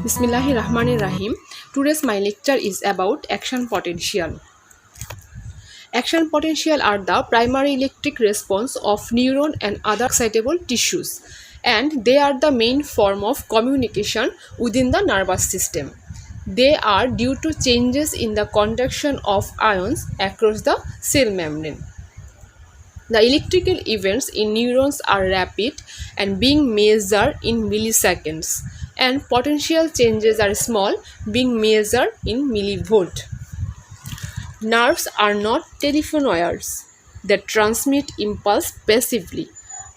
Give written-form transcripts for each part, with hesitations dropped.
Bismillahirrahmanirrahim. Today's my lecture is about action potential. Action potential are the primary electric response of neuron and other excitable tissues, and they are the main form of communication within the nervous system. They are due to changes in the conduction of ions across the cell membrane. The electrical events in neurons are rapid and being measured in milliseconds, and potential changes are small, being measured in millivolt. Nerves are not telephone wires that transmit impulse passively.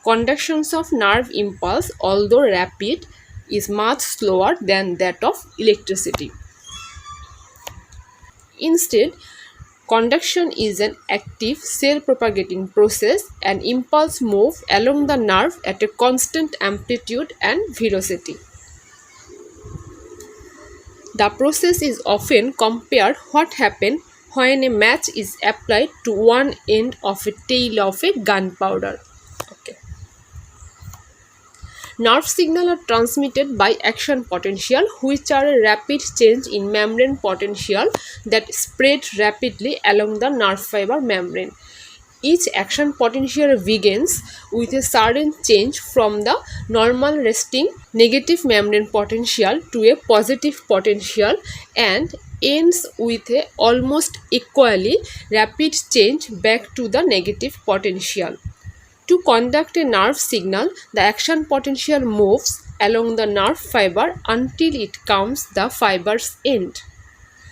Conductions of nerve impulse, although rapid, is much slower than that of electricity. Instead, conduction is an active cell-propagating process and impulse move along the nerve at a constant amplitude and velocity. The process is often compared what happens when a match is applied to one end of a tail of a gunpowder. Nerve signals are transmitted by action potential, which are a rapid change in membrane potential that spread rapidly along the nerve fiber membrane. Each action potential begins with a sudden change from the normal resting negative membrane potential to a positive potential and ends with a almost equally rapid change back to the negative potential. To conduct a nerve signal, the action potential moves along the nerve fiber until it comes the fiber's end.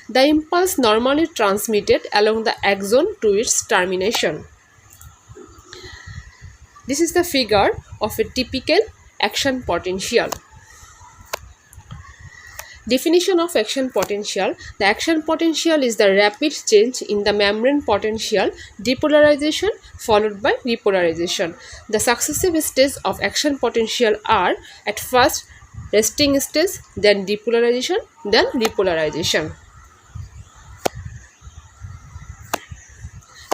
The impulse normally transmitted along the axon to its termination. This is the figure of a typical action potential. Definition of action potential. The action potential is the rapid change in the membrane potential, depolarization followed by repolarization. The successive stages of action potential are at first resting stage, then depolarization, then repolarization.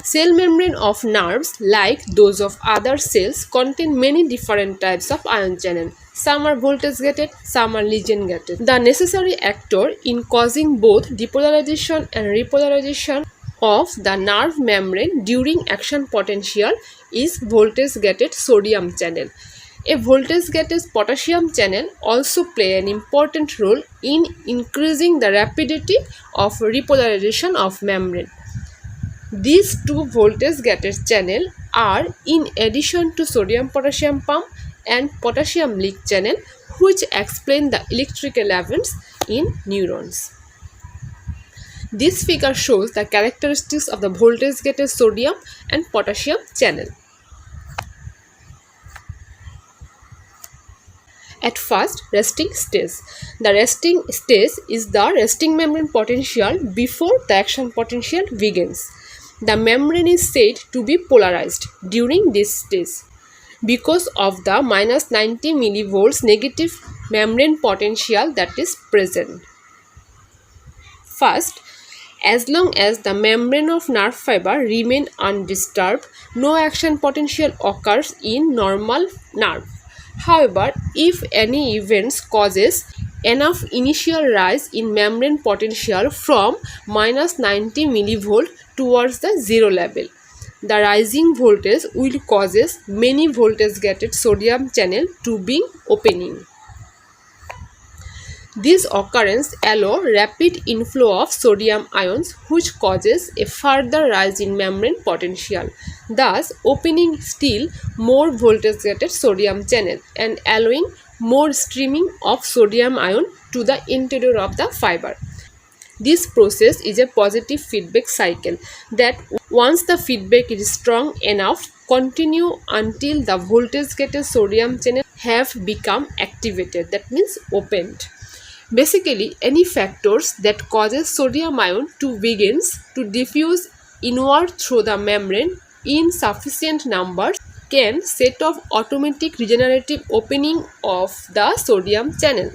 Cell membrane of nerves, like those of other cells, contain many different types of ion channels. Some are voltage gated, some are Leiden gated. The necessary actor in causing both depolarization and repolarization of the nerve membrane during action potential is voltage gated sodium channel. A voltage gated potassium channel also play an important role in increasing the rapidity of repolarization of membrane. These two voltage gated channels are in addition to sodium potassium pump and potassium leak channel, which explain the electrical events in neurons. This figure shows the characteristics of the voltage gated sodium and potassium channel. At first, resting stage. The resting stage is the resting membrane potential before the action potential begins. The membrane is said to be polarized during this stage because of the minus 90 millivolts negative membrane potential that is present. First, as long as the membrane of nerve fiber remain undisturbed, no action potential occurs in normal nerve. However, if any event causes enough initial rise in membrane potential from minus 90 millivolt towards the zero level, the rising voltage will causes many voltage gated sodium channel to be opening. This occurrence allow rapid inflow of sodium ions, which causes a further rise in membrane potential, thus opening still more voltage gated sodium channel and allowing more streaming of sodium ion to the interior of the fiber. This process is a positive feedback cycle that, once the feedback is strong enough, continue until the voltage gated sodium channel have become activated, that means opened. Basically, any factors that causes sodium ion to begins to diffuse inward through the membrane in sufficient numbers can set off automatic regenerative opening of the sodium channel.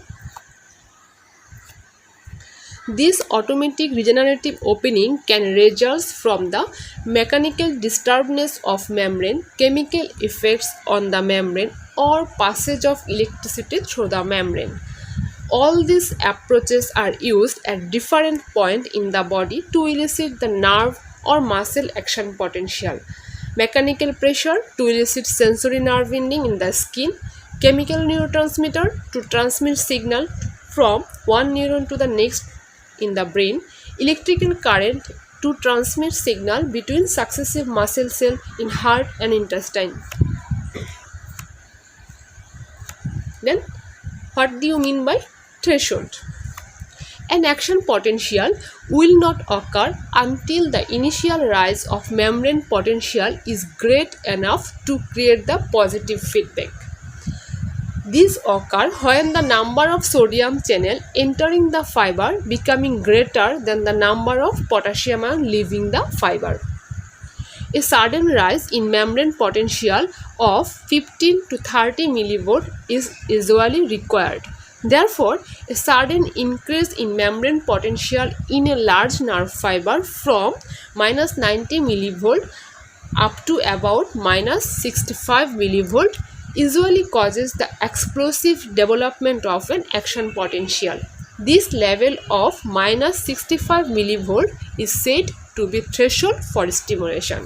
This automatic regenerative opening can result from the mechanical disturbance of membrane, chemical effects on the membrane, or passage of electricity through the membrane. All these approaches are used at different points in the body to elicit the nerve or muscle action potential. Mechanical pressure to elicit sensory nerve ending in the skin, chemical neurotransmitter to transmit signal from one neuron to the next in the brain, electrical current to transmit signal between successive muscle cells in heart and intestine. Then, what do you mean by threshold? An action potential will not occur until the initial rise of membrane potential is great enough to create the positive feedback. These occur when the number of sodium channels entering the fiber becoming greater than the number of potassium ions leaving the fiber. A sudden rise in membrane potential of 15 to 30 mV is usually required. Therefore, a sudden increase in membrane potential in a large nerve fiber from -90 mV up to about -65 mV usually causes the explosive development of an action potential. This level of -65 mV is said to be threshold for stimulation.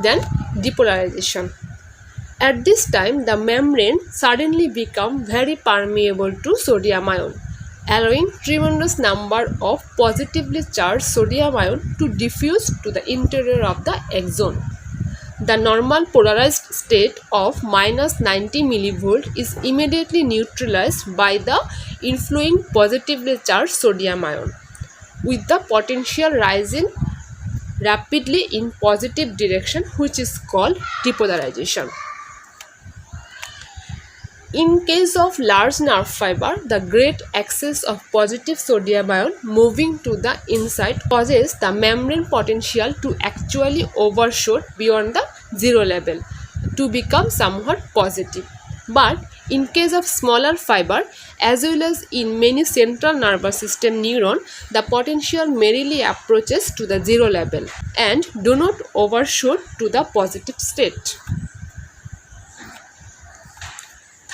Then depolarization. At this time, the membrane suddenly becomes very permeable to sodium ion, allowing tremendous number of positively charged sodium ion to diffuse to the interior of the axon. The normal polarized state of -90 mV is immediately neutralized by the inflowing positively charged sodium ion, with the potential rising rapidly in positive direction, which is called depolarization. In case of large nerve fiber, the great excess of positive sodium ion moving to the inside causes the membrane potential to actually overshoot beyond the zero level to become somewhat positive. But in case of smaller fiber, as well as in many central nervous system neuron, the potential merely approaches to the zero level and do not overshoot to the positive state.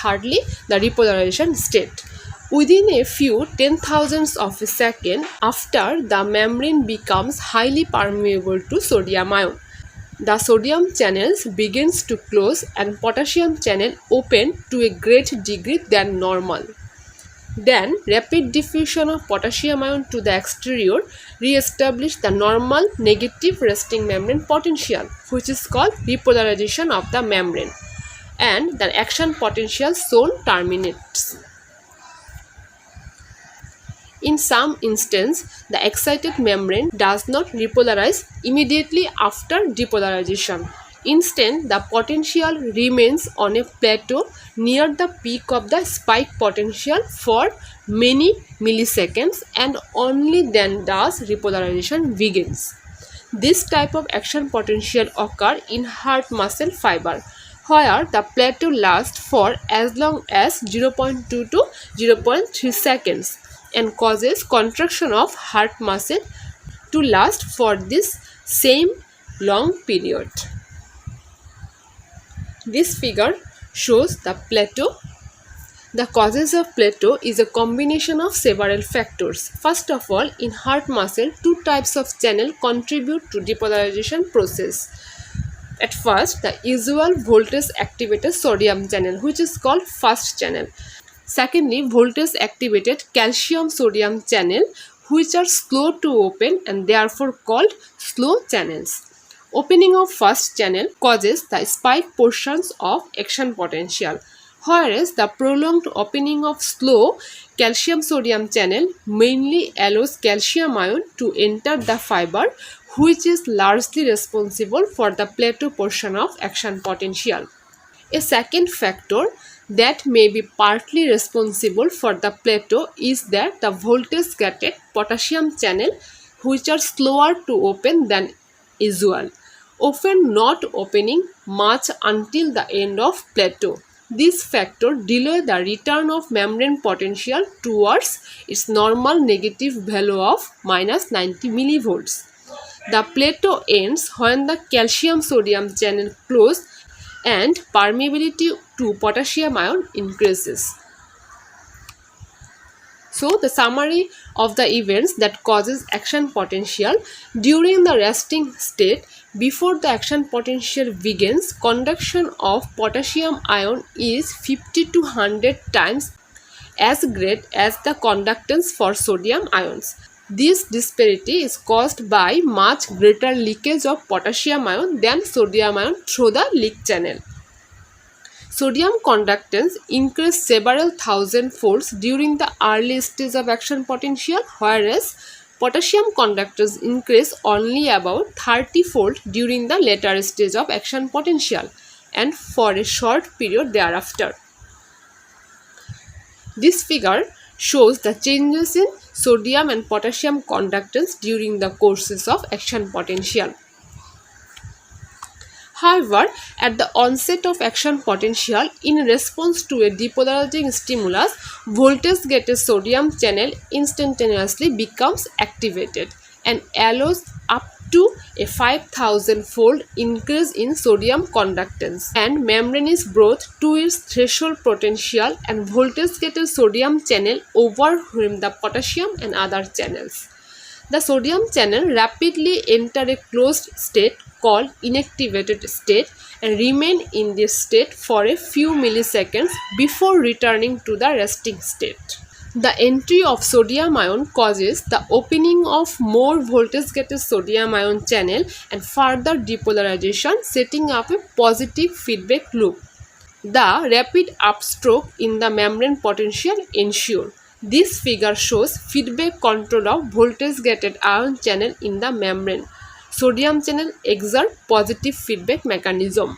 Thirdly, the repolarization state. Within a few 10,000ths of a second after the membrane becomes highly permeable to sodium ion, the sodium channels begins to close and potassium channel open to a great degree than normal. Then rapid diffusion of potassium ion to the exterior re-establish the normal negative resting membrane potential, which is called repolarization of the membrane, and the action potential soon terminates. In some instances, the excited membrane does not repolarize immediately after depolarization. Instead, the potential remains on a plateau near the peak of the spike potential for many milliseconds, and only then does repolarization begins. This type of action potential occurs in heart muscle fiber, where the plateau lasts for as long as 0.2 to 0.3 seconds and causes contraction of heart muscle to last for this same long period. This figure shows the plateau. The causes of plateau is a combination of several factors. First of all, in heart muscle, two types of channel contribute to depolarization process. At first, the usual voltage activated sodium channel, which is called fast channel. Secondly, voltage activated calcium sodium channel, which are slow to open and therefore called slow channels. Opening of fast channel causes the spike portions of action potential, whereas the prolonged opening of slow calcium sodium channel mainly allows calcium ion to enter the fiber, which is largely responsible for the plateau portion of action potential. A second factor that may be partly responsible for the plateau is that the voltage gated potassium channel, which are slower to open than usual, often not opening much until the end of plateau. This factor delay the return of membrane potential towards its normal negative value of -90 mV. The plateau ends when the calcium sodium channel close and permeability to potassium ion increases. So the summary of the events that causes action potential during the resting state. Before the action potential begins, conduction of potassium ion is 50 to 100 times as great as the conductance for sodium ions. This disparity is caused by much greater leakage of potassium ion than sodium ion through the leak channel. Sodium conductance increases several thousand folds during the early stage of action potential, whereas potassium conductance increases only about 30-fold during the later stage of action potential and for a short period thereafter. This figure shows the changes in sodium and potassium conductance during the courses of action potential. However, at the onset of action potential, in response to a depolarizing stimulus, voltage-gated sodium channel instantaneously becomes activated and allows up to a 5,000-fold increase in sodium conductance, and membrane is brought to its threshold potential and voltage-gated sodium channel overwhelm the potassium and other channels. The sodium channel rapidly enter a closed state called inactivated state and remain in this state for a few milliseconds before returning to the resting state. The entry of sodium ion causes the opening of more voltage-gated sodium ion channel and further depolarization, setting up a positive feedback loop. The rapid upstroke in the membrane potential ensure. This figure shows feedback control of voltage-gated ion channel in the membrane. Sodium channel exert positive feedback mechanism.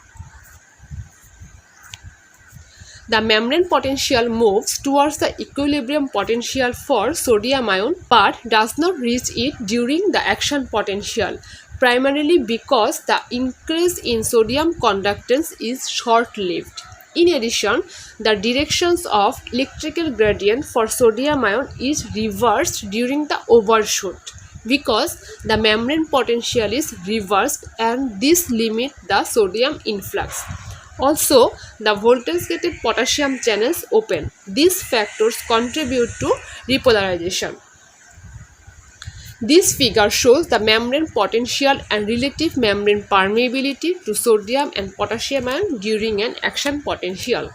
The membrane potential moves towards the equilibrium potential for sodium ion but does not reach it during the action potential, primarily because the increase in sodium conductance is short-lived. In addition, the directions of electrical gradient for sodium ion is reversed during the overshoot because the membrane potential is reversed and this limits the sodium influx. Also, the voltage-gated potassium channels open. These factors contribute to repolarization. This figure shows the membrane potential and relative membrane permeability to sodium and potassium ion during an action potential.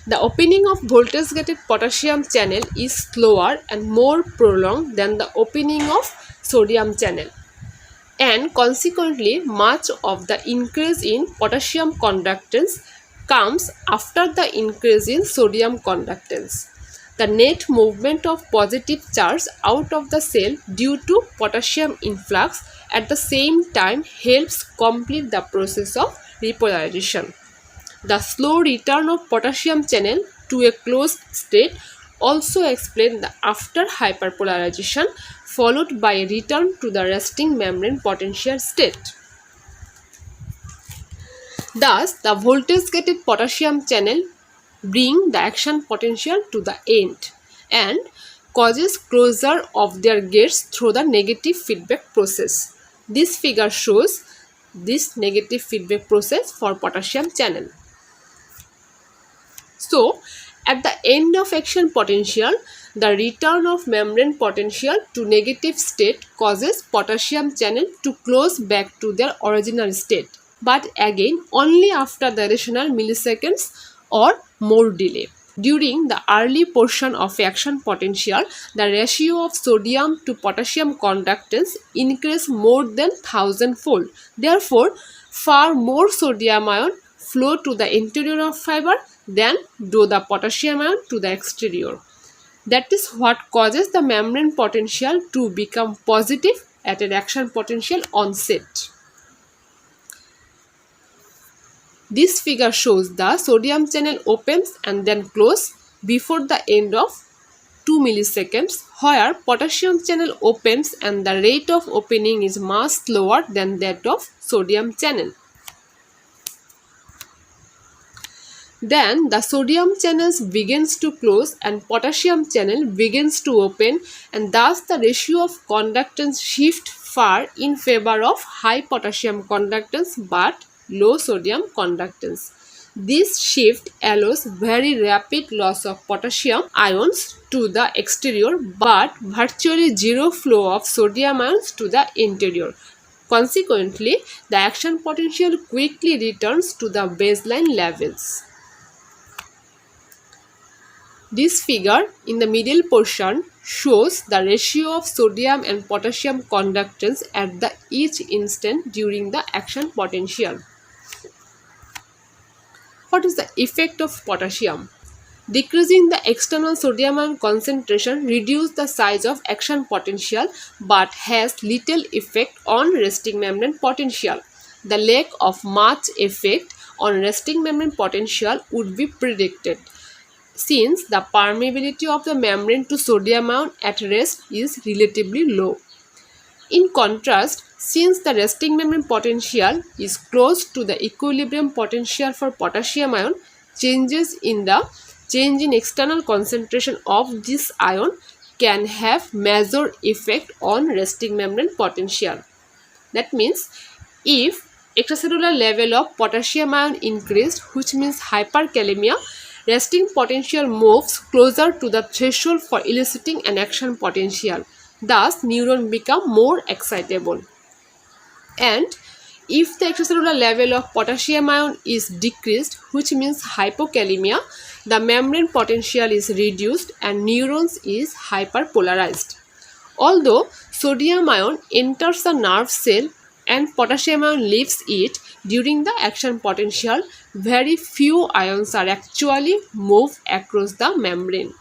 The opening of voltage-gated potassium channel is slower and more prolonged than the opening of sodium channel, and consequently much of the increase in potassium conductance comes after the increase in sodium conductance. The net movement of positive charge out of the cell due to potassium influx at the same time helps complete the process of repolarization. The slow return of potassium channel to a closed state also explains the after hyperpolarization followed by a return to the resting membrane potential state. Thus, the voltage-gated potassium channel bring the action potential to the end and causes closure of their gates through the negative feedback process. This figure shows this negative feedback process for potassium channel. So, at the end of action potential, the return of membrane potential to negative state causes potassium channel to close back to their original state, but again only after the additional milliseconds or more delay. During the early portion of action potential, the ratio of sodium to potassium conductance increases more than 1000-fold. Therefore, far more sodium ion flow to the interior of fiber than do the potassium ion to the exterior. That is what causes the membrane potential to become positive at an action potential onset. This figure shows the sodium channel opens and then closes before the end of 2 milliseconds, where potassium channel opens and the rate of opening is much slower than that of sodium channel. Then the sodium channels begins to close and potassium channel begins to open, and thus the ratio of conductance shift far in favor of high potassium conductance, but low sodium conductance. This shift allows very rapid loss of potassium ions to the exterior but virtually zero flow of sodium ions to the interior. Consequently, the action potential quickly returns to the baseline levels. This figure in the middle portion shows the ratio of sodium and potassium conductance at the each instant during the action potential. What is the effect of potassium? Decreasing the external sodium ion concentration reduces the size of action potential but has little effect on resting membrane potential. The lack of much effect on resting membrane potential would be predicted, since the permeability of the membrane to sodium ion at rest is relatively low. In contrast, since the resting membrane potential is close to the equilibrium potential for potassium ion, changes in the change in external concentration of this ion can have major effect on resting membrane potential. That means if extracellular level of potassium ion increased, which means hyperkalemia, resting potential moves closer to the threshold for eliciting an action potential. Thus, neurons become more excitable. And if the extracellular level of potassium ion is decreased, which means hypokalemia, the membrane potential is reduced and neurons is hyperpolarized. Although sodium ion enters the nerve cell and potassium ion leaves it during the action potential, very few ions are actually moved across the membrane.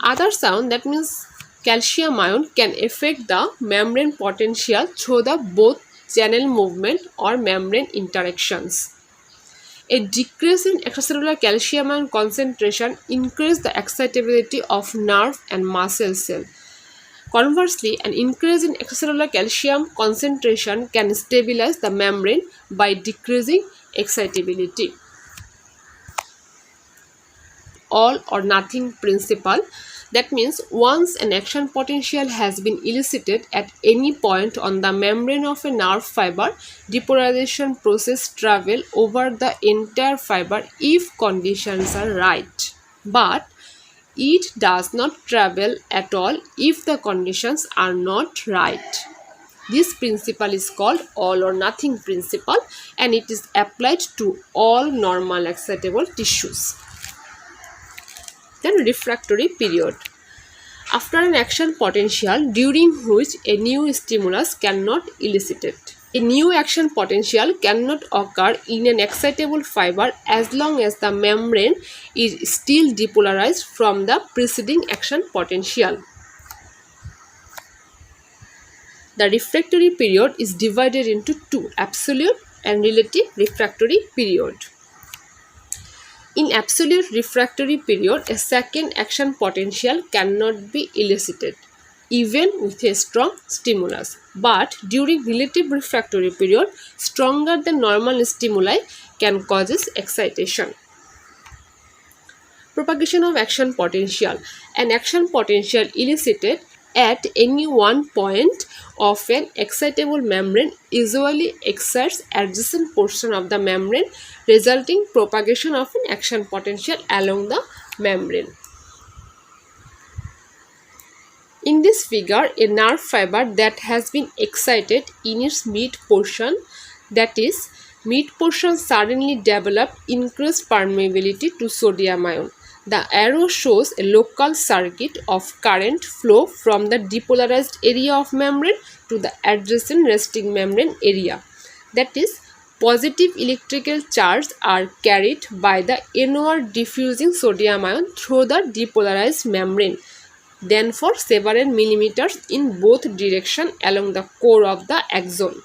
Other sound, that means calcium ion, can affect the membrane potential through the both channel movement or membrane interactions. A decrease in extracellular calcium ion concentration increases the excitability of nerve and muscle cell. Conversely, an increase in extracellular calcium concentration can stabilize the membrane by decreasing excitability. All or nothing principle. That means once an action potential has been elicited at any point on the membrane of a nerve fiber, depolarization process travel over the entire fiber if conditions are right. But it does not travel at all if the conditions are not right. This principle is called all or nothing principle and it is applied to all normal excitable tissues. Then refractory period. After an action potential during which a new stimulus cannot elicit it. A new action potential cannot occur in an excitable fiber as long as the membrane is still depolarized from the preceding action potential. The refractory period is divided into two, absolute and relative refractory period. In absolute refractory period, a second action potential cannot be elicited, even with a strong stimulus. But during relative refractory period, stronger than normal stimuli can cause excitation. Propagation of action potential. An action potential elicited at any one point of an excitable membrane usually excites adjacent portion of the membrane, resulting propagation of an action potential along the membrane. In this figure, a nerve fiber that has been excited in its mid portion, that is, mid portion suddenly developed increased permeability to sodium ion. The arrow shows a local circuit of current flow from the depolarized area of membrane to the adjacent resting membrane area. That is, positive electrical charge are carried by the inward diffusing sodium ion through the depolarized membrane, then for several millimeters in both directions along the core of the axon.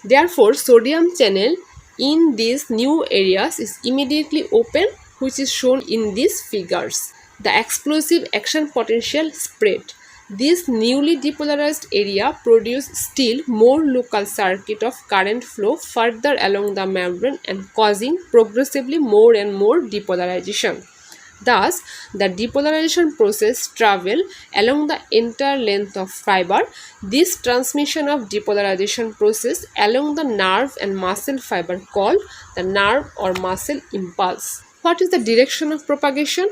Therefore, sodium channel in these new areas is immediately open, which is shown in these figures. The explosive action potential spread. This newly depolarized area produces still more local circuit of current flow further along the membrane and causing progressively more and more depolarization. Thus, the depolarization process travels along the entire length of fiber. This transmission of depolarization process along the nerve and muscle fiber called the nerve or muscle impulse. What is the direction of propagation?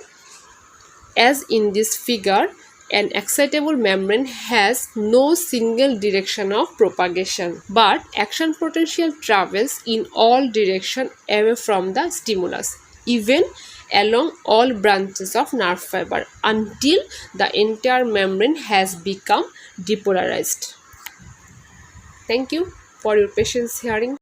As in this figure, an excitable membrane has no single direction of propagation, but action potential travels in all directions away from the stimulus, even along all branches of nerve fiber until the entire membrane has become depolarized. Thank you for your patience hearing.